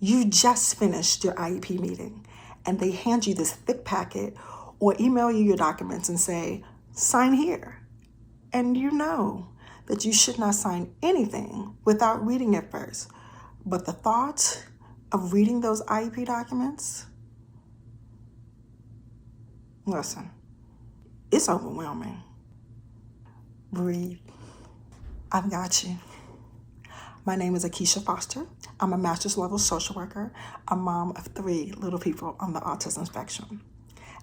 You just finished your IEP meeting and they hand you this thick packet or email you your documents and say, sign here. And you know that you should not sign anything without reading it first. But the thought of reading those IEP documents, listen, it's overwhelming. Breathe. I've got you. My name is Akeisha Foster. I'm a master's level social worker, a mom of 3 little people on the autism spectrum.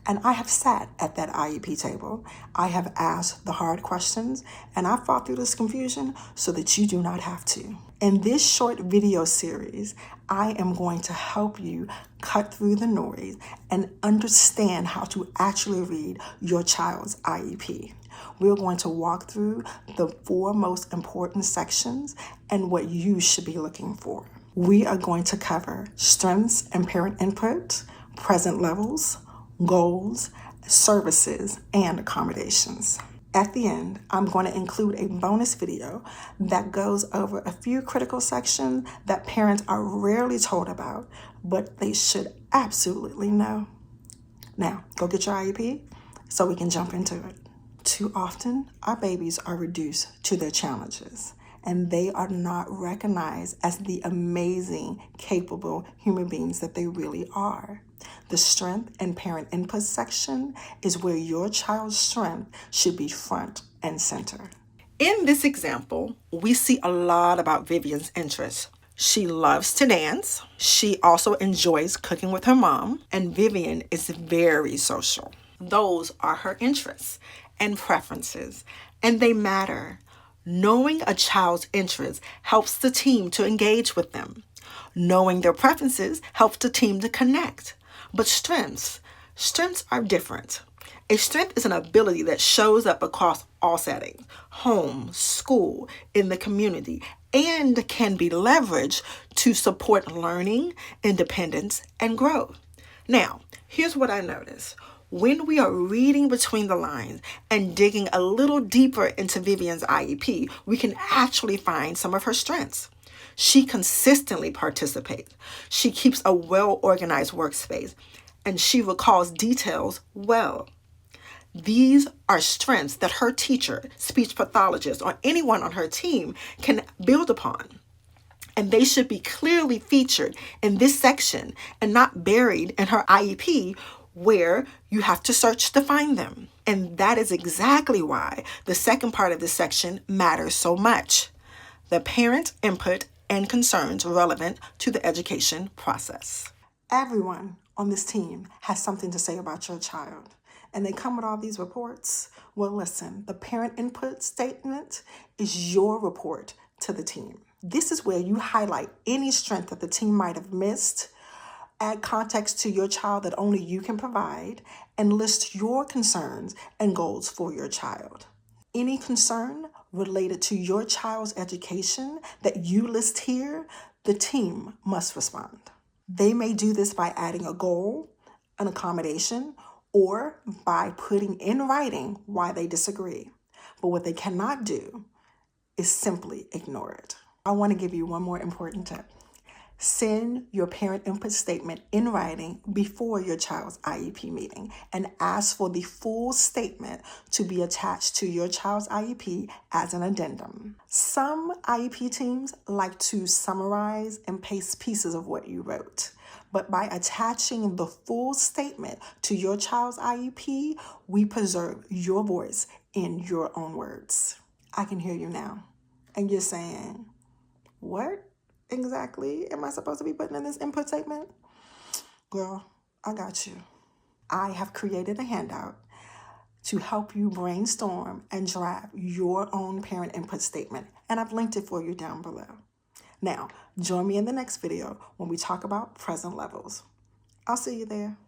And I have sat at that IEP table. I have asked the hard questions, and I fought through this confusion so that you do not have to. In this short video series, I am going to help you cut through the noise and understand how to actually read your child's IEP. We're going to walk through the 4 most important sections and what you should be looking for. We are going to cover strengths and parent input, present levels, goals, services, and accommodations. At the end, I'm going to include a bonus video that goes over a few critical sections that parents are rarely told about, but they should absolutely know. Now, go get your IEP so we can jump into it. Too often, our babies are reduced to their challenges, and they are not recognized as the amazing, capable human beings that they really are. The strength and parent input section is where your child's strength should be front and center. In this example, we see a lot about Vivian's interests. She loves to dance. She also enjoys cooking with her mom, and Vivian is very social. Those are her interests and preferences, and they matter. Knowing a child's interests helps the team to engage with them. Knowing their preferences helps the team to connect. But strengths are different. A strength is an ability that shows up across all settings, home, school, in the community, and can be leveraged to support learning, independence, and growth. Now, here's what I noticed. When we are reading between the lines and digging a little deeper into Vivian's IEP, we can actually find some of her strengths. She consistently participates. She keeps a well-organized workspace, and she recalls details well. These are strengths that her teacher, speech pathologist, or anyone on her team can build upon. And they should be clearly featured in this section and not buried in her IEP where you have to search to find them. And that is exactly why the second part of this section matters so much. The parent input and concerns relevant to the education process. Everyone on this team has something to say about your child, and they come with all these reports. Well, listen, the parent input statement is your report to the team. This is where you highlight any strength that the team might have missed, add context to your child that only you can provide, and list your concerns and goals for your child. Any concern related to your child's education that you list here, the team must respond. They may do this by adding a goal, an accommodation, or by putting in writing why they disagree. But what they cannot do is simply ignore it. I want to give you one more important tip. Send your parent input statement in writing before your child's IEP meeting and ask for the full statement to be attached to your child's IEP as an addendum. Some IEP teams like to summarize and paste pieces of what you wrote. But by attaching the full statement to your child's IEP, we preserve your voice in your own words. I can hear you now. And you're saying, what exactly am I supposed to be putting in this input statement? Girl, I got you. I have created a handout to help you brainstorm and draft your own parent input statement, and I've linked it for you down below. Now, join me in the next video when we talk about present levels. I'll see you there.